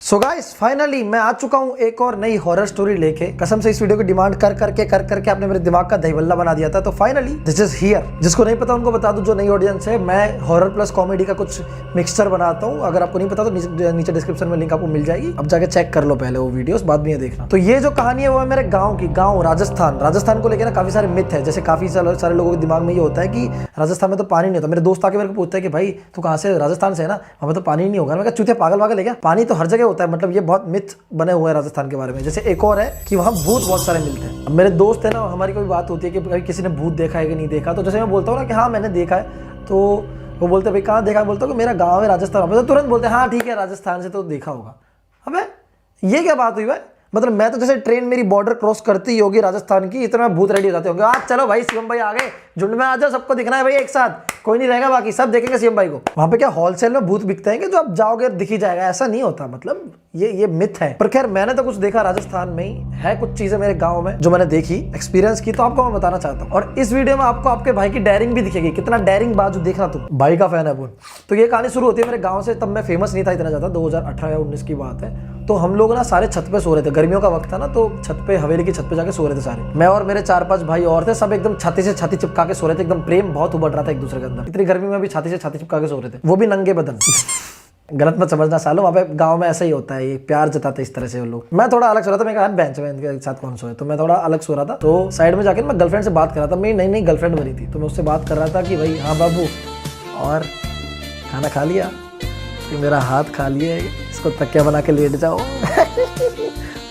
So guys finally मैं आ चुका हूँ एक और नई हॉरर स्टोरी लेके। कसम से इस वीडियो की डिमांड कर करके आपने मेरे दिमाग का दहीबल्ला बना दिया था। तो फाइनली दिस इज हियर। जिसको नहीं पता उनको बता दूं, जो नई ऑडियंस है, मैं हॉरर प्लस कॉमेडी का कुछ मिक्सचर बनाता हूँ। अगर आपको नहीं पता तो नीचे डिस्क्रिप्शन में लिंक आपको मिल जाएगी, अब जाके चेक कर लो पहले वो वीडियोस, बाद में ये देखना। तो ये जो कहानी है वो है मेरे गाँव की। गाँव राजस्थान को लेकर ना काफी सारे मिथ है। जैसे काफी सारे लोगों के दिमाग में ये होता है कि राजस्थान में तो पानी नहीं होता। मेरे दोस्त आके मेरे को पूछता है कि भाई तू कहाँ से, राजस्थान से है ना, वहाँ पे तो पानी नहीं होगा। मैं कहा चूतिया पागल वागल है क्या, पानी तो हर जगह होता है। मतलब ये बहुत मिथ बने हुए हैं राजस्थान के बारे में। जैसे एक और है कि वहाँ भूत बहुत सारे मिलते हैं। अब मेरे दोस्त है ना, हमारी कोई बात होती है कि कभी किसी ने भूत देखा है कि नहीं देखा, तो जैसे मैं बोलता हूँ ना कि हाँ मैंने देखा है, तो वो बोलते हैं भाई कहाँ देखा है, बोलता हूँ कि मेरा गाँव है राजस्थान। तो तुरंत बोलते हैं हाँ ठीक है राजस्थान से तो देखा होगा। अबे ये क्या बात हुई भाई, मतलब मैं तो जैसे ट्रेन मेरी बॉर्डर क्रॉस करती होगी राजस्थान की, इतना भूत रेडी हो जाते होंगे। आज चलो भाई शिवम भाई आ गए, झुंड में आ जाओ, सबको दिखना है भाई एक साथ, कोई नहीं रहेगा बाकी सब देखेंगे शिवम भाई को। वहां पे क्या होलसेल में भूत बिकते हैं कि जो आप जाओगे दिख ही जाएगा, ऐसा नहीं होता। मतलब ये मिथ है। पर खैर मैंने तो कुछ देखा राजस्थान में ही है, कुछ चीजें मेरे गांव में जो मैंने देखी, एक्सपीरियंस की, तो आपको मैं बताना चाहता हूँ। और इस वीडियो में आपको आपके भाई की डेयरिंग भी दिखेगी, कितना डेयरिंग बाजू देखना तुम, भाई का फैन है वो। तो ये कहानी शुरू होती है मेरे गाँव से। तब मैं फेमस नहीं था इतना ज्यादा, 2018 या 19 की बात है। तो हम लोग ना सारे छत पे सो रहे थे, गर्मियों का वक्त था ना, तो छत पे, हवेली की छत पे जाके सो रहे थे सारे। मैं और मेरे 4-5 भाई और थे, सब एकदम छाती से छाती चिपका के सो रहे थे। एकदम प्रेम बहुत उबड़ रहा था एक दूसरे के अंदर। इतनी गर्मी में भी छाती से छाती चिपका के सो रहे थे, वो भी नंगे बदन। गलत मत समझना सालो, वहाँ पे गांव में ऐसा ही होता है, ये प्यार जताते इस तरह से वो लोग। मैं थोड़ा अलग सो रहा था, मैं कहा बेंच में इनके साथ कौन सोए, तो मैं थोड़ा अलग सो रहा था। तो साइड में जाकर मैं गर्लफ्रेंड से बात कर रहा था। मेरी नई गर्लफ्रेंड बनी थी, तो मैं उससे बात कर रहा था कि भाई हाँ बाबू, और खाना खा लिया, कि मेरा हाथ खा लिए, इसको तकिया बना के लेट जाओ।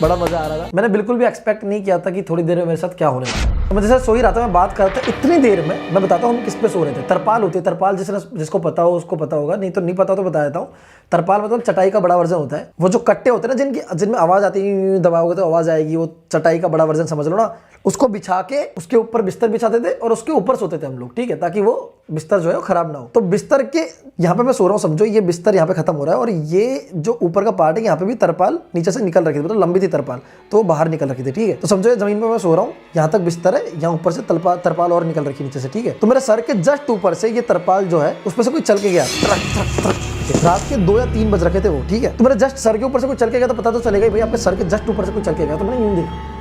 बड़ा मजा आ रहा था। मैंने बिल्कुल भी एक्सपेक्ट नहीं किया था कि थोड़ी देर में मेरे साथ क्या होने वाला। तो मैं जैसे सो ही रहा था, मैं बात कर रहा था, इतनी देर में मैं बताता हूँ हम किस पे सो रहे थे। तरपाल होती है, तरपाल जिसको पता हो उसको पता होगा, नहीं तो नहीं पता तो बता देता हूँ। तरपाल मतलब चटाई का बड़ा वर्जन होता है। वो जो कट्टे होते हैं ना जिनमें आवाज आती है, दबाओगे तो आवाज आएगी, वो चटाई का बड़ा वर्जन समझ लो ना। उसको बिछा के उसके ऊपर बिस्तर बिछाते थे और उसके ऊपर सोते थे हम लोग, ठीक है, ताकि वो बिस्तर जो है वो खराब ना हो। तो बिस्तर के यहाँ पे मैं सो रहा हूँ, समझो ये बिस्तर यहाँ पे खत्म हो रहा है, और ये जो ऊपर का पार्ट है यहाँ पे भी तरपाल नीचे से निकल रखी थी, मतलब लंबी थी तरपाल, तो बाहर निकल रखी थी, ठीक है। तो समझो जमीन पे मैं सो रहा हूँ, यहाँ तक बिस्तर है, यहाँ ऊपर से तरपाल और निकल रखी नीचे से, ठीक है। तो मेरे सर के जस्ट ऊपर से ये तरपाल जो है उसमें से कोई चल के गया। रात के 2 या 3 बज रखे थे वो, ठीक है। तो मेरे जस्ट सर के ऊपर से कोई चल के गया, तो पता तो चलेगा भाई आपके सर के जस्ट ऊपर से कोई चल के गया। तो मैंने यूं देखा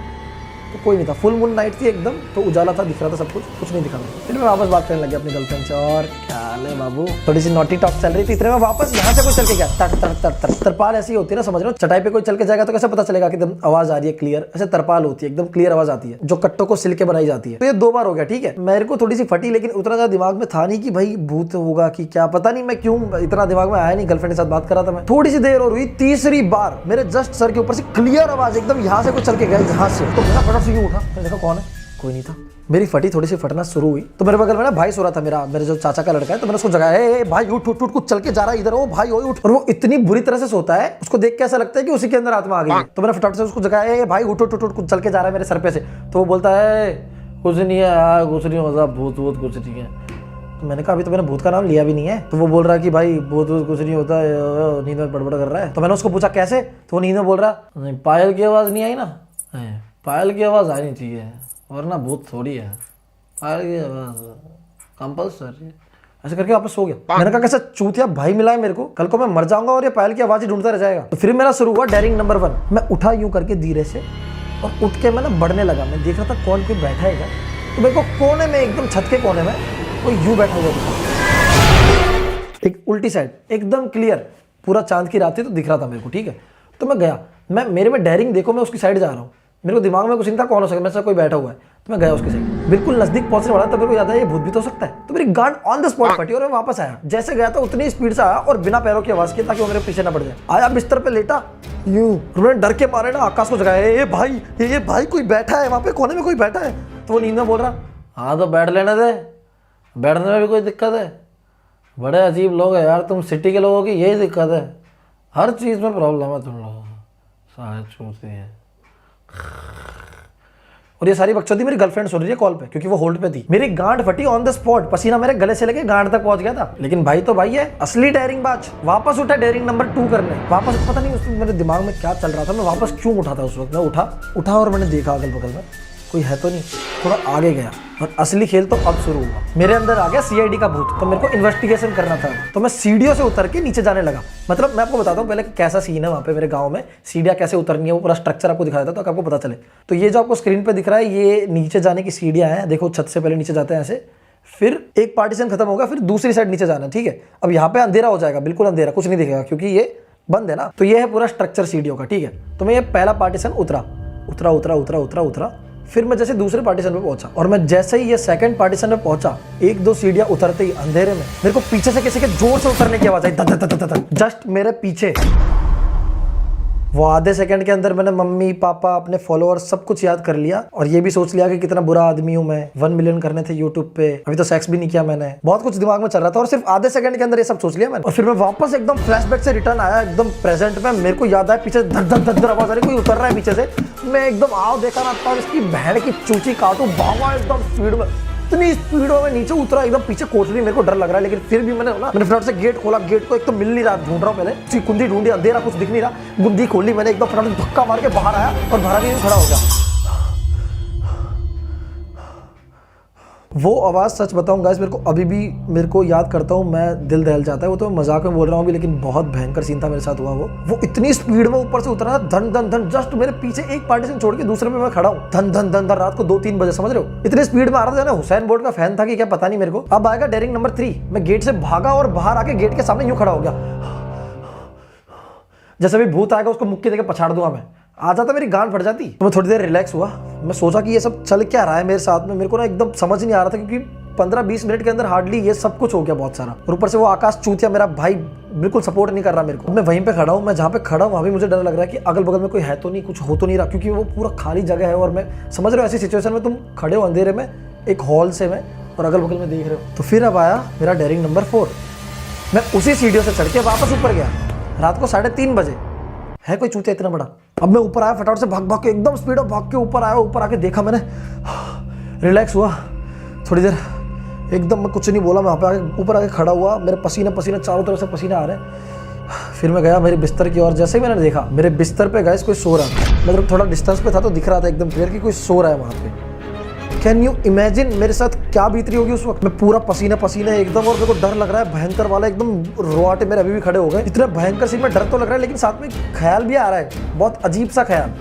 तो कोई नहीं था, फुल मून नाइट थी एकदम, तो उजाला था, दिख रहा था सब कुछ नहीं दिखा। फिर मैं वापस बात करने लग गया अपनी गर्लफ्रेंड से, और क्या हाल है बाबू, थोड़ी सी नॉटी टॉक चल रही थी। इतने में वापस यहाँ से कोई चल के गया, तट तट तट तट। तरपाल ऐसी होती है ना, समझ रहे हो, चटाई पे कोई चल के जाएगा तो कैसे पता चलेगा कि एकदम आवाज आ रही है क्लियर, ऐसे तरपाल होती है एकदम क्लियर आवाज आती है, जो कट्टों को सिल के बनाई जाती है। तो ये 2 बार हो गया, ठीक है। मेरे को थोड़ी सी फटी, लेकिन उतना ज्यादा दिमाग में था नहीं कि भाई भूत होगा कि क्या, पता नहीं मैं क्यों इतना दिमाग में आया नहीं। गर्लफ्रेंड के साथ बात कर रहा था मैं, थोड़ी सी देर और हुई, तीसरी बार मेरे जस्ट सर के ऊपर से क्लियर आवाज एकदम यहाँ से कुछ चल के गया, जहां से। तो मेरा फटाफट से उठा, मैंने देखा कौन है, कोई नहीं था। मेरी फटी थोड़ी सी फटना शुरू हुई, तो मेरे बगल में ना भाई सो रहा था, मेरे जो चाचा का लड़का है। तो मैंने उसको जगाया, ए भाई उठ उठ उठ, कुछ चल के जा रहा है इधर, ओ भाई ओ उठ। और वो इतनी बुरी तरह से सोता है, उसको देख के ऐसा लगता है कि उसी के अंदर आत्मा आ गई है। तो मैंने फटाफट से उसको जगाया, ए भाई उठ उठ उठ, कुछ चल के जा रहा है मेरे सर पे से। तो वो बोलता है कुछ नहीं है यार, कुछ नहीं होता, भूत कुछ नहीं है। तो मैंने कहा अभी तो मैंने भूत का नाम लिया भी नहीं है। तो वो बोल रहा है कि भाई भूत कुछ नहीं होता, नींद में बड़बड़ कर रहा है। तो मैंने उसको पूछा कैसे, तो वो नींद में बोल रहा नहीं, पायल की आवाज नहीं आई ना, पायल की आवाज आनी चाहिए वरना भूत थोड़ी है, पायल की आवाज कंपल्सरी। ऐसे करके वापस सो गया। मैंने कहा कैसा चूतिया भाई मिला है मेरे को, कल को मैं मर जाऊंगा और ये पायल की आवाज ही ढूंढता रह जाएगा। तो फिर मेरा शुरू हुआ डेयरिंग नंबर 1। मैं उठा यूं करके धीरे से और उठ के मैं ना बढ़ने लगा। मैं देख रहा था कौन कोई बैठा है। तो मेरे को कोने में, एकदम छत के कोने में कोई यूं बैठा हुआ था, एक उल्टी साइड, एकदम क्लियर, पूरा चांद की रात थी तो दिख रहा था मेरे को, ठीक है। तो मैं गया, मेरे में डेयरिंग देखो, मैं उसकी साइड जा रहा हूँ। मेरे को दिमाग में कुछ नहीं था कौन हो सकता, मेरे साथ कोई बैठा हुआ है। तो मैं गया उसके साइड, बिल्कुल नजदीक पहुंचने वाला, तब मेरे को याद है ये भूत भी तो हो सकता है। तो मेरी गांड ऑन द स्पॉट फटी और मैं वापस आया। जैसे गया था उतनी स्पीड से आया और बिना पैरों की आवाज की, ताकि वो मेरे पीछे ना पड़ जाए। आया बिस्तर पे लेटा यूं, मैंने डर के मारे ना आकाश को जगाया, ये भाई कोई बैठा है वहां पे, कोने में कोई बैठा है। तो वो नींद में बोल रहा, हाँ तो बैठ लेने दे, बैठने में भी कोई दिक्कत है, बड़े अजीब लोग हैं यार तुम, सिटी के लोगों की यही दिक्कत है, हर चीज में प्रॉब्लम है तुम लोगों को, सारे चूते हैं। और ये सारी बकचोदी मेरी गर्लफ्रेंड सुन रही है कॉल पे, क्योंकि वो होल्ड पे थी। मेरी गांड फटी ऑन द स्पॉट, पसीना मेरे गले से लेके गांड तक पहुंच गया था। लेकिन भाई तो भाई है, असली डेयरिंग बाज। वापस उठा डेयरिंग नंबर 2 करने, वापस पता नहीं उस मेरे दिमाग में क्या चल रहा था, मैं वापस क्यों उठा था उस वक्त। मैं उठा और मैंने देखा अगल बगल में कोई है तो नहीं, थोड़ा आगे गया और असली खेल तो अब शुरू हुआ। मेरे अंदर आ गया सीआईडी का भूत, तो मेरे को इन्वेस्टिगेशन करना था। तो मैं सीढ़ियों से उतर के नीचे जाने लगा। मतलब मैं आपको बताता हूँ पहले कैसा सीन है वहाँ पे मेरे गाँव में, सीढ़ियाँ कैसे उतरनी है, वो पूरा स्ट्रक्चर आपको दिखाया था तो आपको पता चले। तो ये जो आपको स्क्रीन पे दिख रहा है ये नीचे जाने की सीढ़ियाँ हैं, देखो छत से पहले नीचे जाते हैं ऐसे, फिर एक पार्टीशन खत्म होगा, फिर दूसरी साइड नीचे जाना, ठीक है। अब यहाँ पे अंधेरा हो जाएगा, बिल्कुल अंधेरा, कुछ नहीं दिखेगा क्योंकि ये बंद है ना। तो ये है पूरा स्ट्रक्चर सीढ़ियों का, ठीक है। तो मैं ये पहला पार्टीशन उतरा, फिर मैं जैसे दूसरे पार्टीशन पे पहुंचा और मैं जैसे ही ये सेकंड पार्टीशन पे पहुंचा, एक दो सीढ़ियां उतरते ही अंधेरे में मेरे को पीछे से किसी के जोर से उतरने की आवाज आई, जस्ट मेरे पीछे। वो आधे सेकंड के अंदर मैंने मम्मी पापा अपने फॉलोअर्स सब कुछ याद कर लिया और ये भी सोच लिया कि कितना बुरा आदमी हूं मैं। 1 मिलियन करने थे यूट्यूब पे, अभी तो सेक्स भी नहीं किया मैंने, बहुत कुछ दिमाग में चल रहा था और सिर्फ आधे सेकंड के अंदर ये सब सोच लिया मैंने। और फिर मैं वापस एकदम फ्लैशबैक से रिटर्न आया, एकदम प्रेजेंट में। मेरे को याद आया पीछे धक धक धक आवाज आ रही, कोई उतर रहा है पीछे से। मैं एकदम आओ देखा ना था, इसकी बहन की चूची काटू, भागा एकदम स्पीड में, इतनी स्पीड में नीचे उतरा, एकदम पीछे कोचली। मेरे को डर लग रहा है लेकिन फिर भी मैंने फटाफट से गेट खोला। गेट को एक तो मिल नहीं रहा, ढूंढ रहा हूँ पहले, कुंडी ढूंढी, अंधेरा कुछ दिख नहीं रहा, गुंदी खोली मैंने, एकदम फटाफट धक्का मार के बाहर आया और बाहर भी खड़ा हो गया। वो आवाज़ सच बताऊं गाइस, मेरे को अभी भी मेरे को याद करता हूँ मैं, दिल दहल जाता है। वो तो मैं मजाक में बोल रहा हूँ अभी, लेकिन बहुत भयंकर सीन था मेरे साथ हुआ। वो इतनी स्पीड में ऊपर से उतरा, धन धन धन, जस्ट मेरे पीछे एक पार्टीशन छोड़ के दूसरे में मैं खड़ा हूँ, धन धन धन धन, रात को 2-3 बजे, समझ रहे हो, इतनी स्पीड में आ रहा था ना। हुसैन बोल्ट का फैन था कि क्या पता नहीं मेरे को। अब आएगा डेयरिंग नंबर 3। मैं गेट से भागा और बाहर आके गेट के सामने यूं खड़ा हो गया, जैसे भी भूत आएगा उसको मुक्की देके पछाड़ दूंगा मैं। आ जाता मेरी गांड फट जाती। तो मैं थोड़ी देर रिलैक्स हुआ, मैं सोचा कि ये सब चल क्या रहा है मेरे साथ में। मेरे को ना एकदम समझ नहीं आ रहा था क्योंकि 15-20 मिनट के अंदर हार्डली ये सब कुछ हो गया, बहुत सारा। और ऊपर से वो आकाश चूतिया मेरा भाई बिल्कुल सपोर्ट नहीं कर रहा मेरे को। मैं वहीं पे खड़ा हूँ, मैं जहाँ पे खड़ा हूँ वहाँ भी मुझे डर लग रहा है कि अगल बगल में कोई है तो नहीं, कुछ हो तो नहीं रहा, क्योंकि वो पूरा खाली जगह है। और मैं समझ रहे हो ऐसी सिचुएशन में तुम खड़े हो अंधेरे में एक हॉल से में और अगल बगल में देख रहे हो। तो फिर अब आया मेरा डेयरिंग नंबर 4। मैं उसी सीढ़ियों से चढ़ के वापस ऊपर गया, रात को 3:30 बजे। है कोई चूतिया इतना बड़ा? अब मैं ऊपर आया, फटाफट से भाग भाग के एकदम स्पीड में भाग के ऊपर आया। ऊपर आके देखा मैंने, रिलैक्स हुआ थोड़ी देर, एकदम मैं कुछ नहीं बोला। मैं वहाँ पे आके ऊपर आके खड़ा हुआ, मेरे पसीने पसीने चारों तरफ से पसीने आ रहे हैं। फिर मैं गया मेरे बिस्तर की ओर। जैसे ही मैंने देखा मेरे बिस्तर पे गैस कोई सो रहा था, मतलब थोड़ा डिस्टेंस पे था तो दिख रहा था एकदम क्लियर कि कोई सो रहा है वहाँ पे। कैन यू इमेजिन मेरे साथ क्या बीत रही होगी उस वक्त? मैं पूरा पसीने पसीने एकदम, और मेरे को डर लग रहा है भयंकर वाला, एकदम रोआटे मेरे अभी भी खड़े हो गए। इतना भयंकर सीन में डर तो लग रहा है लेकिन साथ में ख्याल भी आ रहा है, बहुत अजीब सा ख्याल।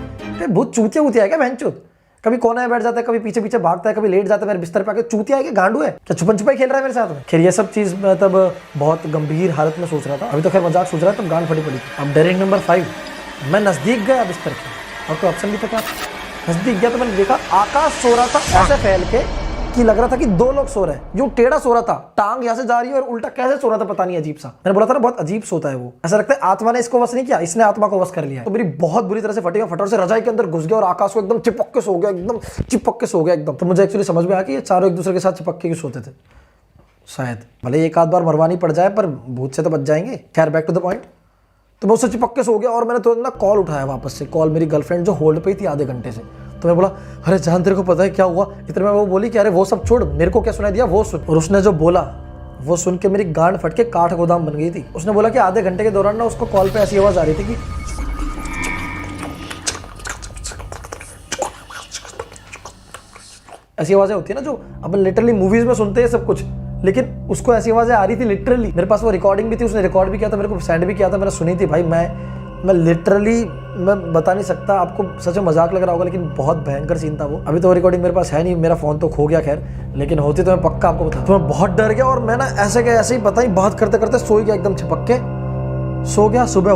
बहुत चूतिया उतिया है क्या भैंचोद? कभी कोने में बैठ जाता है, कभी पीछे पीछे भागता है, कभी लेट जाता है मेरे बिस्तर पे आके। चूतिया है कि गांडू है क्या? छुपन छुपाई खेल रहा है मेरे साथ में? खैर ये सब चीज मैं तब बहुत गंभीर हालत में सोच रहा था, अभी तो खैर मजाक सोच रहा था, तब गांड फटी पड़ी। अब डेयरिंग नंबर 5, मैं नजदीक गया बिस्तर के और कोई ऑप्शन भी था। नजदीक गया तो मैंने देखा आकाश सो रहा था ऐसे फैल के कि लग रहा था कि 2 लोग सो रहे हैं। यूं टेढ़ा सो रहा था, टांग यहाँ से जा रही है और उल्टा कैसे सो रहा था पता नहीं, अजीब सा। मैंने बोला था ना बहुत अजीब सोता है वो, ऐसा लगता है आत्मा ने इसको वश नहीं किया, इसने आत्मा को वश कर लिया। तो मेरी बहुत बुरी तरह से फटी, फटाफट से रजाई के अंदर घुस गया और आकाश को एकदम चिपक के सो गया, एकदम चिपक के सो गया एकदम। तो मुझे एक्चुअली समझ में आया कि ये चारों एक दूसरे के साथ चिपक के क्यों सोते थे। शायद भले एक आध बार मरवानी पड़ जाए पर भूत से तो बच जाएंगे। खैर बैक टू द पॉइंट। तो मैं उससे चिपक के सो गया और मैंने तो ना कॉल उठाया वापस से, कॉल मेरी गर्लफ्रेंड जो होल्ड पे थी आधे घंटे से। तो मैं बोला अरे जान तेरे को पता है क्या हुआ? इतने में वो बोली कि अरे वो सब छोड़, मेरे को क्या सुनाई दिया वो सुन। और उसने जो बोला वो सुन के मेरी गांड फट के काठ गोदाम बन गई थी। उसने बोला कि आधे घंटे के दौरान ना उसको कॉल पे ऐसी आवाज आ रही थी कि ऐसी आवाजें होती है ना जो अपन लिटरली मूवीज में सुनते हैं सब कुछ, लेकिन उसको ऐसी आवाजें आ रही थी लिटरली। मेरे पास वो रिकॉर्डिंग भी थी, उसने रिकॉर्ड भी किया था, मेरे को सेंड भी किया था, मैंने सुनी थी भाई। मैं लिटरली मैं बता नहीं सकता, आपको सच में मजाक लग रहा होगा लेकिन बहुत भयंकर सीन था वो। अभी तो रिकॉर्डिंग मेरे पास है नहीं, मेरा फोन तो खो गया खैर, लेकिन होती तो मैं पक्का आपको बता। तो मैं बहुत डर गया और मैं ना ऐसे के ऐसे ही पता ही बात करते करते सो ही गया, एकदम चिपक के सो गया। सुबह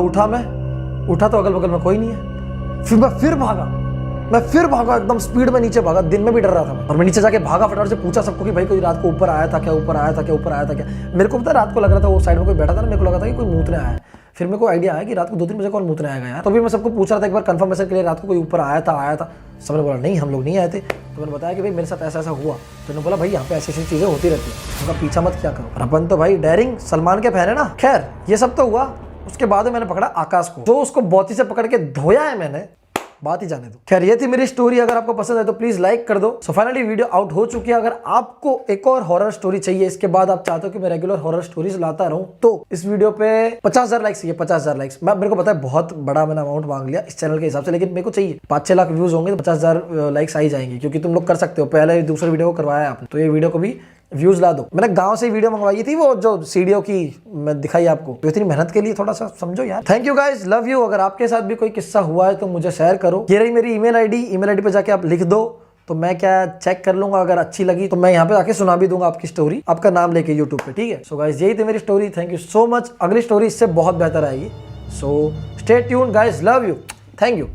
उठा तो अगल बगल में कोई नहीं है। फिर मैं फिर भागा एकदम स्पीड में नीचे भागा। दिन में भी डर रहा था और मैं नीचे जाके भागा, फटाफट से पूछा सबको कि भाई कोई रात को ऊपर आया था क्या, ऊपर आया था क्या। मेरे को पता रात को लग रहा था वो साइड में कोई बैठा था ना, मेरे को लगा था कि कोई मूतने आया है। फिर मेरे को आइडिया आया कि रात को 2-3 बजे कौन मूतने आएगा यार। तो भी मैं सबको पूछ रहा था एक बार कंफर्मेशन के लिए, रात को कोई ऊपर आया था। सबने बोला नहीं हम लोग नहीं आए थे। तो मैंने बताया कि भाई मेरे साथ ऐसा हुआ। तो उन्होंने बोला भाई यहाँ पे ऐसी चीजें होती रहती है, उनका पीछा मत क्या करो। अपन तो भाई डेयरिंग सलमान के फैन है ना। खैर ये सब तो हुआ। उसके बाद मैंने पकड़ा आकाश को, जो उसको बोती से पकड़ के धोया है मैंने, बात ही जाने दो। खैर ये थी मेरी स्टोरी, अगर आपको पसंद है तो प्लीज लाइक कर दो। सो फाइनली वीडियो आउट हो चुकी है। अगर आपको एक और हॉरर स्टोरी चाहिए, इसके बाद आप चाहते हो कि मैं रेगुलर हॉरर स्टोरीज लाता रहूं, तो इस वीडियो पे 50,000 लाइक्स चाहिए, 50,000 लाइक्स। मेरे को पता है बहुत बड़ा मैंने अमाउंट मांग लिया इस चैनल के हिसाब से, लेकिन मेरे को चाहिए 5-6 लाख व्यूज होंगे तो 50,000 लाइक्स आई जाएंगे, क्योंकि तुम लोग कर सकते हो। पहले दूसरे वीडियो को करवाया आपने, तो ये वीडियो को भी व्यूज ला दो। मैंने गांव से वीडियो मंगवाई थी, वो जो सीडीओ की मैं दिखाई आपको, तो इतनी मेहनत के लिए थोड़ा सा समझो यार। Thank you guys, love you. अगर आपके साथ भी कोई किस्सा हुआ है तो मुझे शेयर करो। ये रही मेरी ईमेल आईडी पे जाके आप लिख दो, तो मैं क्या चेक कर लूंगा। अगर अच्छी लगी तो मैं यहाँ पे आके सुना भी दूंगा आपकी स्टोरी, आपका नाम लेके यूट्यूब पे, ठीक है। सो गाइस यही थी मेरी story. Thank you so much. अगली स्टोरी इससे बहुत बेहतर आएगी। So stay tuned guys, love you, thank you.